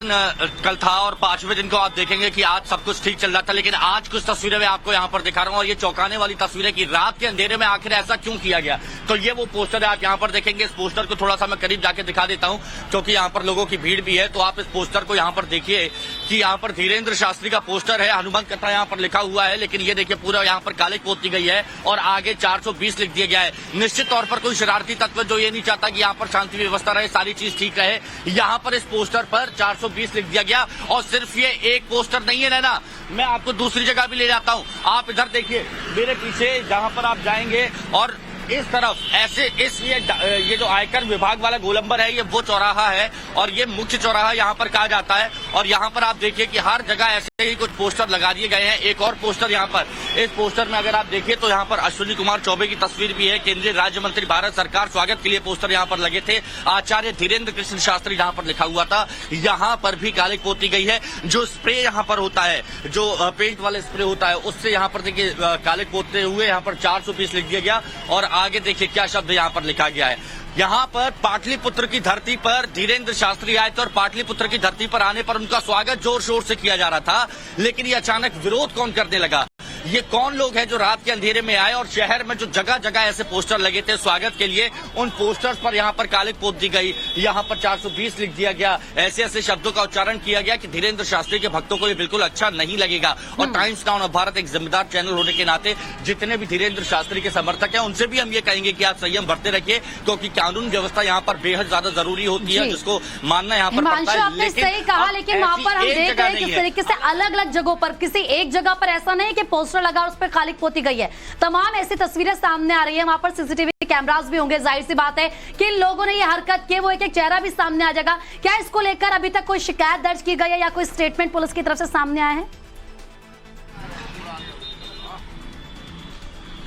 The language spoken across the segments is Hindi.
कल था और 5वें दिन को आप देखेंगे कि आज सब कुछ ठीक चल रहा था, लेकिन आज कुछ तस्वीरें मैं आपको यहाँ पर दिखा रहा हूँ और ये चौंकाने वाली तस्वीरें कि रात के अंधेरे में आखिर ऐसा क्यों किया गया। तो ये वो पोस्टर है, आप यहाँ पर देखेंगे। इस पोस्टर को थोड़ा सा मैं करीब जाके दिखा देता हूँ क्योंकि यहाँ पर लोगों की भीड़ भी है। तो आप इस पोस्टर को यहाँ पर देखिए कि यहाँ पर धीरेन्द्र शास्त्री का पोस्टर है, हनुमान कथा यहाँ पर लिखा हुआ है, लेकिन ये देखिए पूरा यहाँ पर कालिक पोती गई है और आगे 420 लिख दिया गया है। निश्चित तौर पर कोई शरारती तत्व जो ये नहीं चाहता कि यहाँ पर शांति व्यवस्था रहे, सारी चीज ठीक रहे, यहाँ पर इस पोस्टर पर 420 लिख दिया गया। और सिर्फ ये एक पोस्टर नहीं है ना, मैं आपको दूसरी जगह भी ले जाता हूं। आप इधर देखिए मेरे पीछे, जहां पर आप जाएंगे और इस तरफ ऐसे ये जो आयकर विभाग वाला गोलंबर है, ये वो चौराहा है और ये मुख्य चौराहा यहाँ पर कहा जाता है। और यहाँ पर आप देखिए कि हर जगह ऐसे ही कुछ पोस्टर लगा दिए गए हैं। एक और पोस्टर यहाँ पर, इस पोस्टर में अगर आप देखिए तो यहाँ पर अश्विनी कुमार चौबे की तस्वीर भी है। केंद्रीय राज्य मंत्री भारत सरकार स्वागत के लिए पोस्टर यहाँ पर लगे थे। आचार्य धीरेन्द्र कृष्ण शास्त्री जहाँ पर लिखा हुआ था, यहाँ पर भी कालिक पोती गई है। जो स्प्रे यहाँ पर होता है, जो पेंट वाले स्प्रे होता है, उससे यहाँ पर देखिए कालिक पोतते हुए यहाँ पर 420 लिख दिया गया। और आगे देखिए क्या शब्द यहाँ पर लिखा गया है। यहाँ पर पाटलिपुत्र की धरती पर धीरेन्द्र शास्त्री आए थे और पाटलिपुत्र की धरती पर आने पर उनका स्वागत जोर शोर से किया जा रहा था, लेकिन ये अचानक विरोध कौन करने लगा? ये कौन लोग हैं जो रात के अंधेरे में आए और शहर में जो जगह जगह ऐसे पोस्टर लगे थे स्वागत के लिए, उन पोस्टर्स पर यहाँ पर कालिक पोत दी गई, यहाँ पर 420 लिख दिया गया। ऐसे ऐसे शब्दों का उच्चारण किया गया कि धीरेन्द्र शास्त्री के भक्तों को ये बिल्कुल अच्छा नहीं लगेगा। और टाइम्स नाउ ऑफ भारत एक जिम्मेदार चैनल होने के नाते जितने भी धीरेन्द्र शास्त्री के समर्थक हैं उनसे भी हम ये कहेंगे कि आप संयम बरते रखिए, क्योंकि कानून व्यवस्था यहाँ पर बेहद ज्यादा जरूरी होती है, जिसको मानना यहाँ पर पड़ता है। आपने सही कहा, लेकिन वहाँ पर हम देख रहे हैं किस तरीके से अलग अलग जगहों पर, किसी एक जगह पर ऐसा नहीं कि पोस्टर लगा और उस पर कालिक पोती गई है। तमाम ऐसी तस्वीरें सामने आ रही है। वहां पर सीसीटीवी कैमरास भी होंगे। जाहिर सी बात है कि लोगों ने ये हरकत की, वो एक एक चेहरा भी सामने आ जाएगा। क्या इसको लेकर अभी तक कोई शिकायत दर्ज की गई है या कोई स्टेटमेंट पुलिस की तरफ से सामने आया है?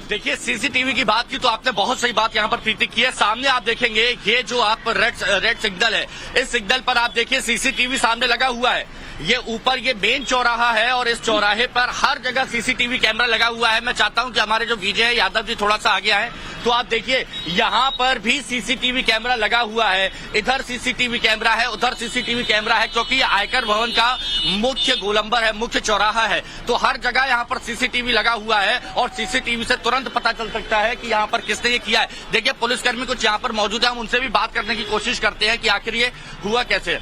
देखिए, सीसीटीवी की बात की तो आपने बहुत सही बात यहाँ पर प्रीति की है। सामने आप देखेंगे ये जो आप रेड सिग्नल है, इस सिग्नल पर आप देखिए सीसीटीवी सामने लगा हुआ है। ये ऊपर ये मेन चौराहा है और इस चौराहे पर हर जगह सीसीटीवी कैमरा लगा हुआ है। मैं चाहता हूं कि हमारे जो विजय यादव जी थोड़ा सा आगे आए तो आप देखिए यहाँ पर भी सीसीटीवी कैमरा लगा हुआ है। इधर सीसीटीवी कैमरा है, उधर सीसीटीवी कैमरा है, क्योंकि आयकर भवन का मुख्य गोलंबर है, मुख्य चौराहा है। तो हर जगह यहाँ पर सीसीटीवी लगा हुआ है और सीसीटीवी से तुरंत पता चल सकता है कि यहाँ पर किसने ये किया है। देखिए, पुलिसकर्मी कुछ यहाँ पर मौजूद है, हम उनसे भी बात करने की कोशिश करते हैं कि आखिर ये हुआ कैसे।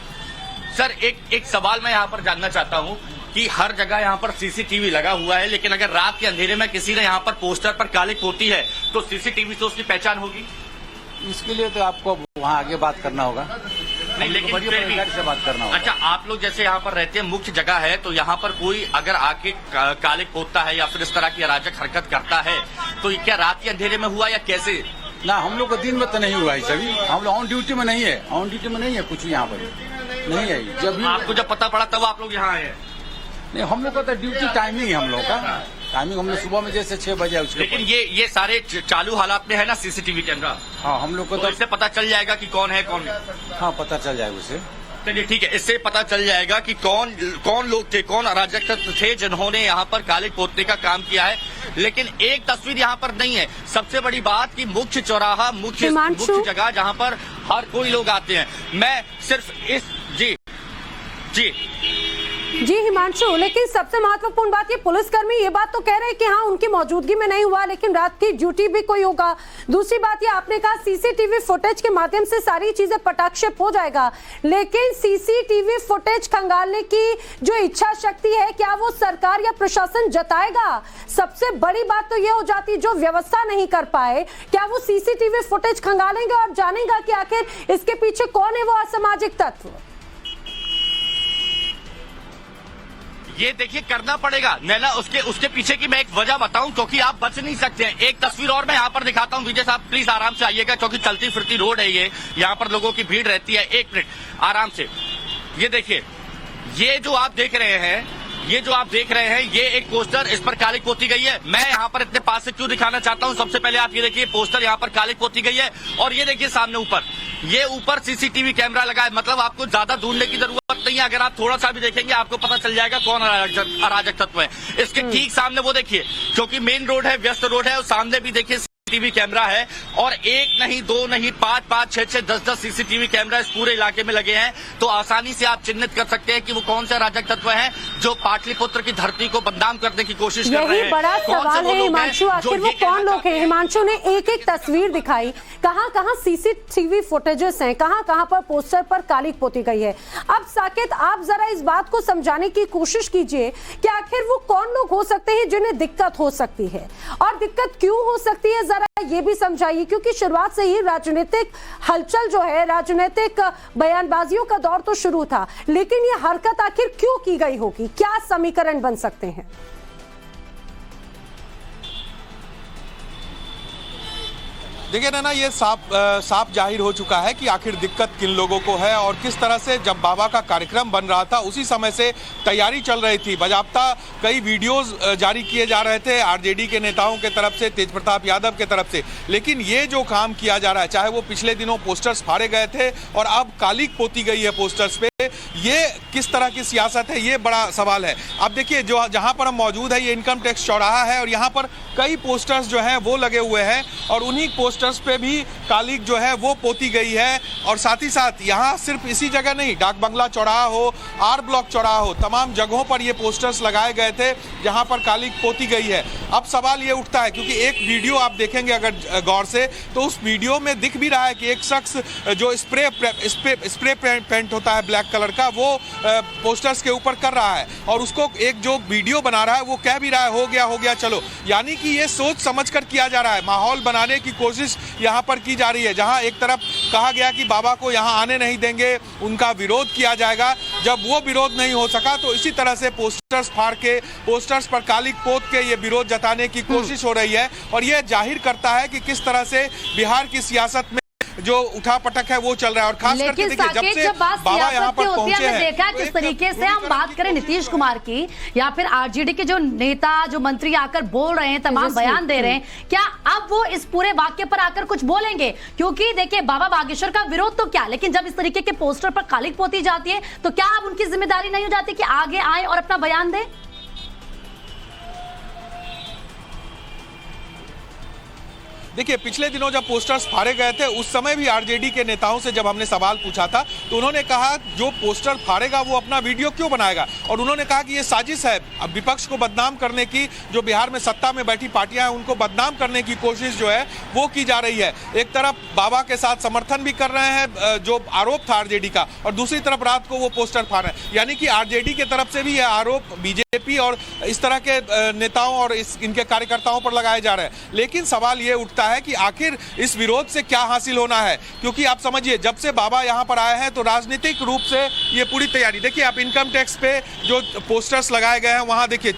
सर, एक सवाल मैं यहाँ पर जानना चाहता हूँ कि हर जगह यहाँ पर सीसीटीवी लगा हुआ है, लेकिन अगर रात के अंधेरे में किसी ने यहाँ पर पोस्टर पर कालिक पोती है तो सीसीटीवी से उसकी पहचान होगी? इसके लिए तो आपको वहाँ आगे बात करना होगा। नहीं, लेकिन फिर भी से बात करना होगा। अच्छा, आप लोग जैसे यहाँ पर रहते हैं, मुख्य जगह है, तो यहाँ पर कोई अगर आके कालिक पोतता है या फिर इस तरह की अराजक हरकत करता है तो क्या रात के अंधेरे में हुआ या कैसे? ना, हम लोग को दिन में तो नहीं हुआ है। सभी हम लोग ऑन ड्यूटी में नहीं है, ऑन ड्यूटी में नहीं है, कुछ भी यहाँ पर नहीं है। जब आपको जब पता पड़ा तब आप लोग यहाँ आए? नहीं, हम लोग का तो ड्यूटी टाइमिंग है, हम लोग का टाइमिंग हम लोग सुबह में जैसे 6 बजे उसके। लेकिन ये सारे चालू हालात में है ना सीसीटीवी कैमरा? हाँ, हम लोग को तो इससे पता चल जाएगा कि कौन है कौन नहीं? हाँ, पता चल जाएगा उससे। चलिए ठीक है, इससे पता चल जाएगा कि कौन लोग थे, कौन अराजक तत्व थे जिन्होंने यहाँ पर कालिक पोतने का काम किया है। लेकिन एक तस्वीर यहाँ पर नहीं है। सबसे बड़ी बात कि मुख्य चौराहा, मुख्य जगह जहाँ पर हर कोई लोग आते हैं। मैं सिर्फ इस जी हिमांशु, लेकिन सबसे महत्वपूर्ण बात ये, पुलिसकर्मी ये बात तो कह रहे हैं कि हाँ उनकी मौजूदगी में नहीं हुआ, लेकिन रात की ड्यूटी भी कोई होगा। दूसरी बात ये आपने कहा सीसीटीवी फुटेज के माध्यम से सारी चीजें पटाक्षेप हो जाएगा, लेकिन सीसीटीवी फुटेज खंगालने की जो इच्छा शक्ति है क्या वो सरकार या प्रशासन जताएगा? सबसे बड़ी बात तो ये हो जाती, जो व्यवस्था नहीं कर पाए, क्या वो सीसीटीवी फुटेज खंगालेंगे और जानेगा कि आखिर इसके पीछे कौन है वो असामाजिक तत्व? ये देखिए करना पड़ेगा नैना। उसके पीछे की मैं एक वजह बताऊं, क्योंकि आप बच नहीं सकते हैं। एक तस्वीर और मैं यहाँ पर दिखाता हूँ। विजय साहब प्लीज आराम से आइएगा, क्योंकि चलती फिरती रोड है ये, यहाँ पर लोगों की भीड़ रहती है। 1 मिनट आराम से। ये देखिए, ये जो आप देख रहे हैं, ये एक पोस्टर, इस पर कालिक पोती गई है। मैं यहाँ पर इतने पास से क्यों दिखाना चाहता हूँ, सबसे पहले आप ये देखिए, पोस्टर यहाँ पर कालिक पोती गई है और ये देखिए सामने ऊपर सीसीटीवी कैमरा लगा है। मतलब आपको ज्यादा ढूंढने की जरूरत नहीं है। अगर आप थोड़ा सा भी देखेंगे आपको पता चल जाएगा कौन अराजक तत्व है। इसके ठीक सामने वो देखिए, क्योंकि मेन रोड है, व्यस्त रोड है, और सामने भी देखिए टीवी कैमरा है और एक नहीं, दो नहीं, 5 5, 6 6, 10 10 सीसीटीवी कैमरा इस पूरे इलाके में लगे हैं। तो आसानी से आप चिन्हित कर सकते हैं कि वो कौन सा अराजक तत्व है जो पाटलिपुत्र की धरती को बदनाम करने की कोशिश कर रहे हैं। यही बड़ा सवाल है हिमांशु, आखिर वो कौन लोग हैं? हिमांशु ने एक एक तस्वीर दिखाई, कहां कहां सीसीटीवी फुटेजेस हैं, कहां कहां पर पोस्टर पर कालिक पोती गई है। अब साकेत, आप जरा इस बात को समझाने की कोशिश कीजिए कि आखिर वो कौन लोग हो सकते हैं जिन्हें दिक्कत हो सकती है, और दिक्कत क्यों हो सकती है, जरा ये भी समझाइए। क्योंकि शुरुआत से ही राजनीतिक हलचल जो है, राजनीतिक बयानबाजियों का दौर तो शुरू था, लेकिन ये हरकत आखिर क्यों की गई होगी? क्या समीकरण बन सकते हैं? देखिए ना, ये साफ जाहिर हो चुका है कि आखिर दिक्कत किन लोगों को है और किस तरह से जब बाबा का कार्यक्रम बन रहा था उसी समय से तैयारी चल रही थी। बाकायदा कई वीडियोस जारी किए जा रहे थे आरजेडी के नेताओं के तरफ से, तेज प्रताप यादव के तरफ से। लेकिन ये जो काम किया जा रहा है, चाहे वो पिछले दिनों पोस्टर्स फाड़े गए थे और अब कालिक पोती गई है पोस्टर्स पे, ये किस तरह की सियासत है, ये बड़ा सवाल है। अब देखिए, जो जहां पर हम मौजूद है ये इनकम टैक्स चौराहा है और यहाँ पर कई पोस्टर्स जो हैं वो लगे हुए हैं और उन्हीं पोस्टर्स पे भी कालिक जो है वो पोती गई है। और साथ ही साथ यहाँ सिर्फ इसी जगह नहीं, डाक बंगला चौराहा हो, आर ब्लॉक चौराहा हो, तमाम जगहों पर ये पोस्टर्स लगाए गए थे जहाँ पर कालिक पोती गई है। अब सवाल ये उठता है, क्योंकि एक वीडियो आप देखेंगे अगर गौर से, तो उस वीडियो में दिख भी रहा है कि एक शख्स जो स्प्रे पेंट होता है ब्लैक कलर का, वो पोस्टर्स के ऊपर कर रहा है और उसको एक जो वीडियो बना रहा है वो कह भी रहा है हो गया चलो। यानी कि ये सोच समझकर किया जा रहा है, माहौल बनाने की कोशिश यहाँ पर की जा रही है। जहाँ एक तरफ कहा गया कि बाबा को यहाँ आने नहीं देंगे, उनका विरोध किया जाएगा, जब वो विरोध नहीं हो सका तो इसी तरह से पोस्टर्स फाड़ के, पोस्टर्स पर कालिक पोत के ये विरोध जताने की कोशिश हो रही है। और ये जाहिर करता है कि किस तरह से बिहार की सियासत में जो उठापटक है वो चल रहा है। और खास करके देखिए, जब से बाबा यहाँ पर पहुंचे हैं, देखा किस तरीके से हम बात करें नीतीश कुमार की या फिर आरजेडी के जो नेता, जो मंत्री आकर बोल रहे हैं, तमाम बयान दे रहे हैं, क्या अब वो इस पूरे वाक्य पर आकर कुछ बोलेंगे? क्योंकि देखिए, बाबा बागेश्वर का विरोध तो क्या, लेकिन जब इस तरीके के पोस्टर पर कालिक पोती जाती है तो क्या अब उनकी जिम्मेदारी नहीं हो जाती कि आगे आए और अपना बयान दें? देखिए, पिछले दिनों जब पोस्टर्स फाड़े गए थे उस समय भी आरजेडी के नेताओं से जब हमने सवाल पूछा था तो उन्होंने कहा जो पोस्टर फाड़ेगा वो अपना वीडियो क्यों बनाएगा। और उन्होंने कहा कि ये साजिश है, अब विपक्ष को बदनाम करने की, जो बिहार में सत्ता में बैठी पार्टियां हैं उनको बदनाम करने की कोशिश जो है वो की जा रही है। एक तरफ बाबा के साथ समर्थन भी कर रहे हैं जो आरोप था आरजेडी का, और दूसरी तरफ रात को वो पोस्टर फाड़ रहे हैं। यानी कि आरजेडी की तरफ से भी यह आरोप बीजेपी और इस तरह के नेताओं और इनके कार्यकर्ताओं पर लगाए जा रहे हैं। लेकिन सवाल ये उठता है कि आखिर इस विरोध से क्या हासिल होना है, क्योंकि आप समझिए, जब से बाबा यहां पर आए हैं तो राजनीतिक रूप से ये पूरी तैयारी देखिए। आप इनकम टैक्स पे जो पोस्टर्स लगाए गए हैं वहां देखिए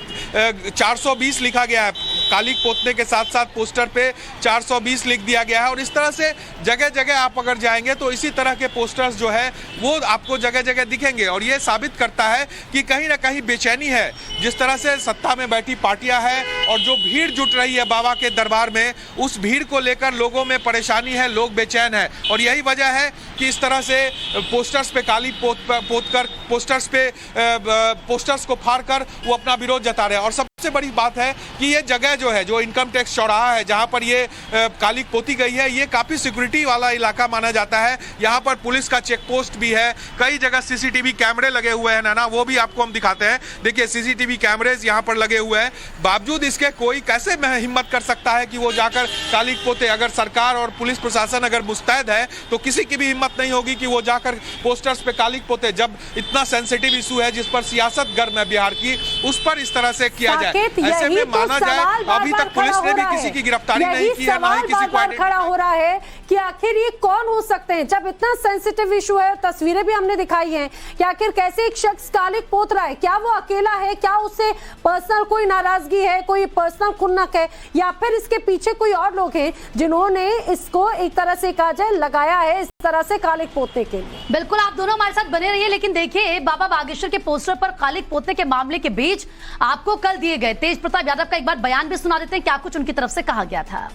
420 लिखा गया है, कालिक पोतने के साथ साथ पोस्टर पे 420 लिख दिया गया है। और इस तरह से जगह जगह आप अगर जाएंगे तो इसी तरह के पोस्टर्स जो है वो आपको जगह जगह दिखेंगे। और ये साबित करता है कि कहीं ना कहीं बेचैनी है, जिस तरह से सत्ता में बैठी पार्टियां हैं और जो भीड़ जुट रही है बाबा के दरबार में, उस भीड़ को लेकर लोगों में परेशानी है, लोग बेचैन है। और यही वजह है कि इस तरह से पोस्टर्स पे कालिक पोत कर, पोस्टर्स को फाड़ कर वो अपना विरोध जता रहे हैं। और सबसे बड़ी बात है कि ये जगह जो है, जो इनकम टैक्स चौराहा है जहां पर ये कालिक पोती गई है, ये काफी सिक्योरिटी वाला इलाका माना जाता है। यहाँ पर पुलिस का चेक पोस्ट भी है, कई जगह सीसीटीवी कैमरे लगे हुए हैं ना, वो भी आपको हम दिखाते हैं। देखिए, सीसीटीवी कैमरेज यहाँ पर लगे हुए हैं, बावजूद इसके कोई कैसे हिम्मत कर सकता है कि वो जाकर कालिक पोते। अगर सरकार और पुलिस प्रशासन अगर मुस्तैद है तो किसी की भी हिम्मत नहीं होगी कि वो जाकर पोस्टर्स पे कालिक पोते। जब इतना सेंसिटिव इशू है जिस पर सियासत गर्म है बिहार की, उस पर इस तरह से किया जाए, ऐसे में माना जाए अभी तक पुलिस ने भी किसी की गिरफ्तारी नहीं की है, ना ही किसी को खड़ा हो रहा है कि आखिर ये कौन हो सकते हैं। जब इतना सेंसिटिव इशू है, तस्वीरें भी हमने दिखाई हैं कि आखिर कैसे एक शख्स कालिक पोत रहा है, क्या वो अकेला है, क्या उससे पर्सनल कोई नाराजगी है, कोई पर्सनल खुन्नक है, या फिर इसके पीछे कोई और लोग हैं जिन्होंने इसको एक तरह से कहा जाए लगाया है इस तरह से कालिक पोतने के लिए। बिल्कुल, आप दोनों हमारे साथ बने रहिए। लेकिन देखिए, बाबा बागेश्वर के पोस्टर पर कालिक पोतने के मामले के बीच आपको कल दिए गए तेज प्रताप यादव का एक बार बयान भी सुना देते हैं, क्या कुछ उनकी तरफ से कहा गया था।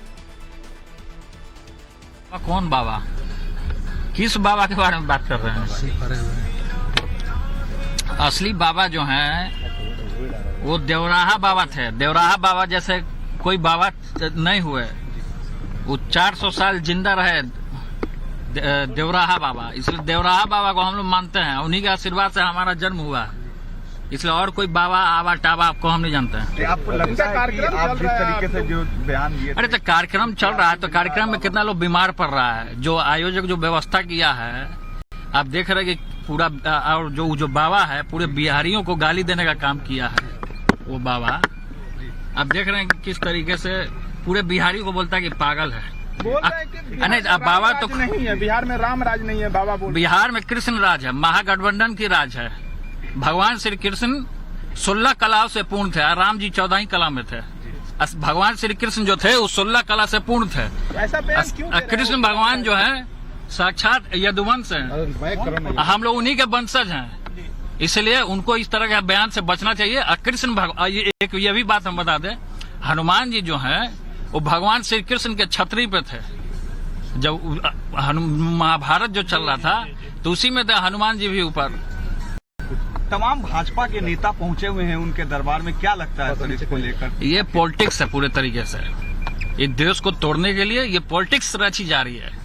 कौन बाबा, किस बाबा के बारे में बात कर रहे हैं? असली बाबा जो हैं वो देवराहा बाबा थे। देवराहा बाबा जैसे कोई बाबा नहीं हुए। वो 400 साल जिंदा रहे देवराहा बाबा, इसलिए देवराहा बाबा को हम लोग मानते हैं। उन्हीं के आशीर्वाद से हमारा जन्म हुआ है, इसलिए और कोई बाबा आवा टाबा आपको हम नहीं जानते हैं। आपको लगता है कि आप जिस तरीके से जो बयान दिए, अरे तो कार्यक्रम चल रहा है, तो कार्यक्रम में कितना लोग बीमार पड़ रहा है। जो आयोजक जो व्यवस्था किया है, आप देख रहे हैं कि पूरा, और जो बाबा है पूरे बिहारियों को गाली देने का काम किया है वो बाबा। आप देख रहे हैं कि किस तरीके से पूरे बिहारी को बोलता है कि पागल है। बोल रहे हैं कि नहीं, अब बाबा तो नहीं है, बिहार में राम राज नहीं है, बाबा बोल। बिहार में कृष्ण राज है, महागठबंधन की राज है। भगवान श्री कृष्ण 16 कलाओं से पूर्ण थे, राम जी 14 ही कला में थे। भगवान श्री कृष्ण जो थे वो 16 कला से पूर्ण थे। ऐसा बयान क्यों दे रहे हैं? कृष्ण भगवान जो है साक्षात यदुवंश है, हम लोग उन्हीं के वंशज हैं, इसलिए उनको इस तरह के बयान से बचना चाहिए। कृष्ण भगवान, एक ये भी बात हम बता दें, हनुमान जी जो है वो भगवान श्री कृष्ण के छतरी पे थे। जब महाभारत जो चल रहा था तो उसी में थे हनुमान जी भी ऊपर। तमाम भाजपा के नेता पहुंचे हुए हैं उनके दरबार में, क्या लगता है सर इसको लेकर? ये पॉलिटिक्स है पूरे तरीके से, इस देश को तोड़ने के लिए ये पॉलिटिक्स रची जा रही है।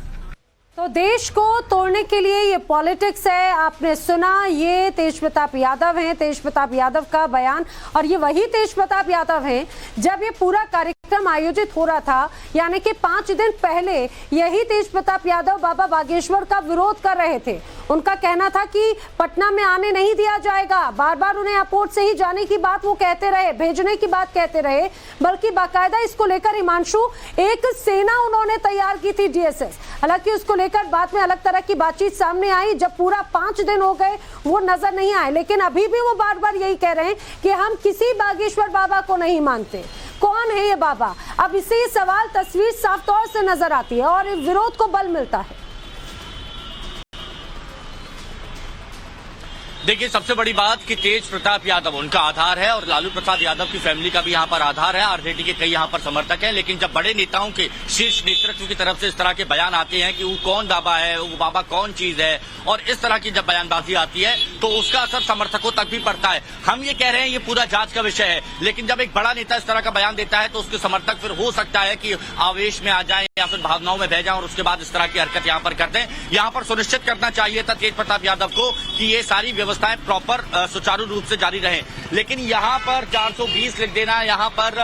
तो देश को तोड़ने के लिए ये पॉलिटिक्स है। आपने सुना, ये तेज प्रताप यादव हैं, तेज प्रताप यादव का बयान। और ये वही तेज प्रताप यादव हैं जब ये पूरा कार्यक्रम आयोजित हो रहा था, यानी कि 5 दिन पहले यही तेज प्रताप यादव बाबा बागेश्वर का विरोध कर रहे थे। उनका कहना था कि पटना में आने नहीं दिया जाएगा। बार बार उन्हें एयरपोर्ट से ही जाने की बात वो कहते रहे, भेजने की बात कहते रहे, बल्कि बाकायदा इसको लेकर हिमांशु एक सेना उन्होंने तैयार की थी, डीएसएस। हालांकि उसको लेकर बाद में अलग तरह की बातचीत सामने आई। जब पूरा 5 दिन हो गए वो नजर नहीं आए, लेकिन अभी भी वो बार बार यही कह रहे हैं कि हम किसी बागेश्वर बाबा को नहीं मानते। कौन है ये बाबा? अब इससे ये सवाल, तस्वीर साफ तौर से नजर आती है और विरोध को बल मिलता है। देखिए, सबसे बड़ी बात कि तेज प्रताप यादव उनका आधार है और लालू प्रसाद यादव की फैमिली का भी यहाँ पर आधार है। आरजेडी के कई यहाँ पर समर्थक हैं, लेकिन जब बड़े नेताओं के शीर्ष नेतृत्व की तरफ से इस तरह के बयान आते हैं कि वो कौन बाबा है, वो बाबा कौन चीज है, और इस तरह की जब बयानबाजी आती है तो उसका असर समर्थकों तक भी पड़ता है। हम ये कह रहे हैं ये पूरा जांच का विषय है, लेकिन जब एक बड़ा नेता इस तरह का बयान देता है तो उसके समर्थक फिर हो सकता है कि आवेश में आ जाए या फिर भावनाओं में बह जाए और उसके बाद इस तरह की हरकत यहाँ पर कर दें। यहाँ पर सुनिश्चित करना चाहिए था तेज प्रताप यादव को कि ये सारी व्यवस्थाएं प्रॉपर सुचारू रूप से जारी रहे, लेकिन यहाँ पर 420 लिख देना, यहाँ पर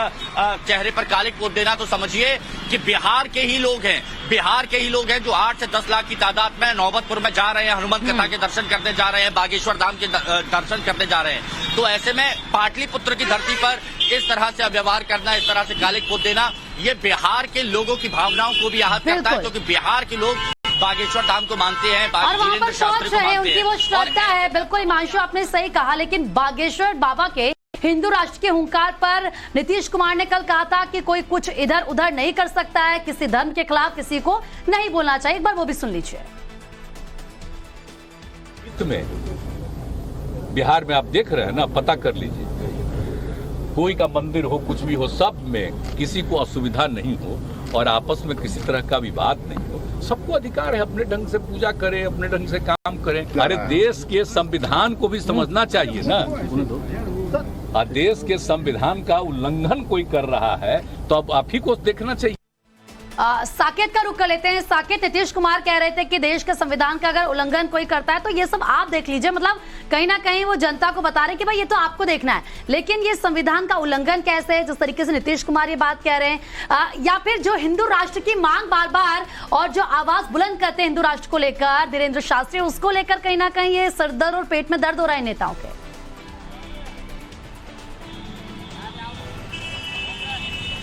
चेहरे पर कालिक पोत देना, तो समझिए कि बिहार के ही लोग हैं, बिहार के ही लोग हैं जो 8 से 10 लाख की तादाद में नौबतपुर में जा रहे हैं, हनुमत कथा के दर्शन करने जा रहे हैं, बागेश्वर धाम के दर्शन करने जा रहे हैं। तो ऐसे में पाटलिपुत्र की धरती पर इस तरह से व्यवहार करना, इस तरह से कालिक पोत देना, ये बिहार के लोगों की भावनाओं को भी आहत करता है, क्योंकि बिहार के लोग बागेश्वर धाम को मानते हैं और वहाँ पर पहुंच रहे हैं, उनकी वो श्रद्धा है। बिल्कुल हिमांशु, आपने सही कहा, लेकिन बागेश्वर बाबा के हिंदू राष्ट्र के हुंकार पर नीतीश कुमार ने कल कहा था कि कोई कुछ इधर उधर नहीं कर सकता है, किसी धर्म के खिलाफ किसी को नहीं बोलना चाहिए। एक बार वो भी सुन लीजिए। बिहार में आप देख रहे हैं ना, पता कर लीजिए, कोई का मंदिर हो, कुछ भी हो, सब में किसी को असुविधा नहीं हो और आपस में किसी तरह का विवाद नहीं हो। सबको अधिकार है अपने ढंग से पूजा करें, अपने ढंग से काम करें। अरे देश के संविधान को भी समझना चाहिए ना। देश के संविधान का उल्लंघन कोई कर रहा है तो अब आप ही को देखना चाहिए। साकेत का रुख कर लेते हैं। साकेत, नीतीश कुमार कह रहे थे कि देश के संविधान का अगर उल्लंघन कोई करता है तो ये सब आप देख लीजिए, मतलब कहीं ना कहीं वो जनता को बता रहे हैं कि भाई ये तो आपको देखना है, लेकिन ये संविधान का उल्लंघन कैसे है, जिस तरीके से नीतीश कुमार ये बात कह रहे हैं, या फिर जो हिंदू राष्ट्र की मांग बार बार और जो आवाज बुलंद करते हैं हिंदू राष्ट्र को लेकर, धीरेन्द्र शास्त्री, उसको लेकर कहीं ना कहीं ये सरदर्द और पेट में दर्द हो रहा है नेताओं के।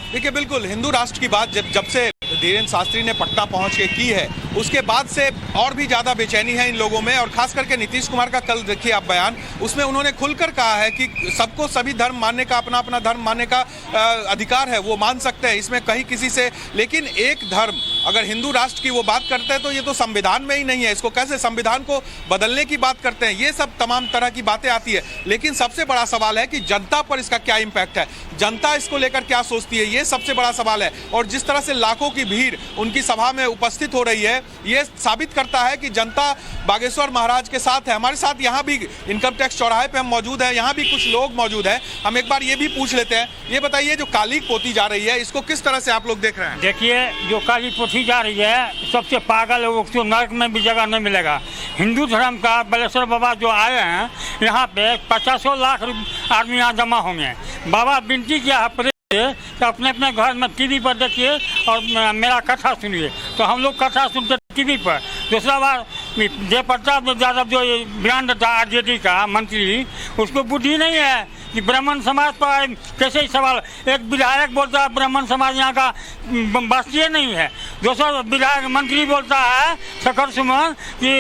देखिए, बिल्कुल हिंदू राष्ट्र की बात जब से धीरेन्द्र शास्त्री ने पटना पहुंच के की है, उसके बाद से और भी ज्यादा बेचैनी है इन लोगों में। और खास करके नीतीश कुमार का कल देखिए आप बयान, उसमें उन्होंने खुलकर कहा है कि सबको सभी धर्म मानने का, अपना अपना धर्म मानने का अधिकार है, वो मान सकते हैं, इसमें कहीं किसी से, लेकिन एक धर्म अगर हिंदू राष्ट्र की वो बात करते हैं तो ये तो संविधान में ही नहीं है, इसको कैसे संविधान को बदलने की बात करते हैं, ये सब तमाम तरह की बातें आती है। लेकिन सबसे बड़ा सवाल है कि जनता पर इसका क्या इम्पैक्ट है, जनता इसको लेकर क्या सोचती है, ये सबसे बड़ा सवाल है। और जिस तरह से लाखों की भीड़ उनकी सभा में उपस्थित हो रही है, ये साबित करता है कि जनता बागेश्वर महाराज के साथ है। हमारे साथ यहाँ भी इनकम टैक्स चौराहे पे हम मौजूद हैं, यहाँ भी कुछ लोग मौजूद हैं। हम एक बार ये भी पूछ लेते हैं, ये बताइए जो काली पोती जा रही है इसको किस तरह से आप लोग देख रहे हैं? देखिए, जो काली पोथी जा रही है, सबसे पागल है उसको नरक में भी जगह नहीं मिलेगा। हिंदू धर्म का बालेश्वर बाबा जो आए हैं यहाँ पे 50 लाख आदमी यहाँ जमा होंगे। बाबा विनती किया है तो अपने अपने घर में टीवी पर देखिए और मेरा कथा सुनिए। तो हम लोग कथा सुनते टीवी पर। दूसरा बात, जय प्रताप यादव जो ब्रांड था आरजेडी का मंत्री, उसको बुद्धि नहीं है कि ब्राह्मण समाज पर कैसे ही सवाल। एक विधायक बोलता है ब्राह्मण समाज यहाँ का बस्ती नहीं है, दूसरा विधायक मंत्री बोलता है शेखर सुमन कि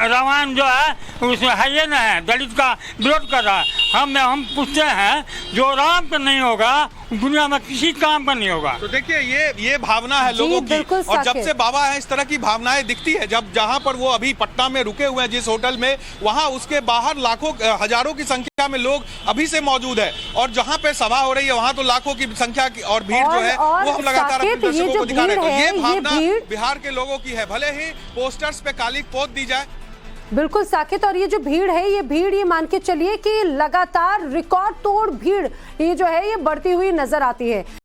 रामायण जो है उसमें है ये नहीं है, दलित का विरोध कर रहा है। हम पूछते हैं जो राम का नहीं होगा दुनिया में किसी काम का नहीं होगा। तो देखिए ये भावना है लोगों की, और जब से बाबा है इस तरह की भावनाएं दिखती है। जब जहां पर वो अभी पटना में रुके हुए हैं जिस होटल में, वहां उसके बाहर लाखों हजारों की संख्या में लोग अभी से मौजूद है, और जहां पे सभा हो रही है वहां तो लाखों की संख्या की और भीड़ जो है वो हम लगातार अपने दर्शकों को दिखा रहे हैं। तो ये भावना बिहार के लोगों की है, भले ही पोस्टर्स पे काली पोत दी जाए। बिल्कुल साकेत, और ये जो भीड़ है ये मान के चलिए कि लगातार रिकॉर्ड तोड़ भीड़ ये जो है ये बढ़ती हुई नजर आती है।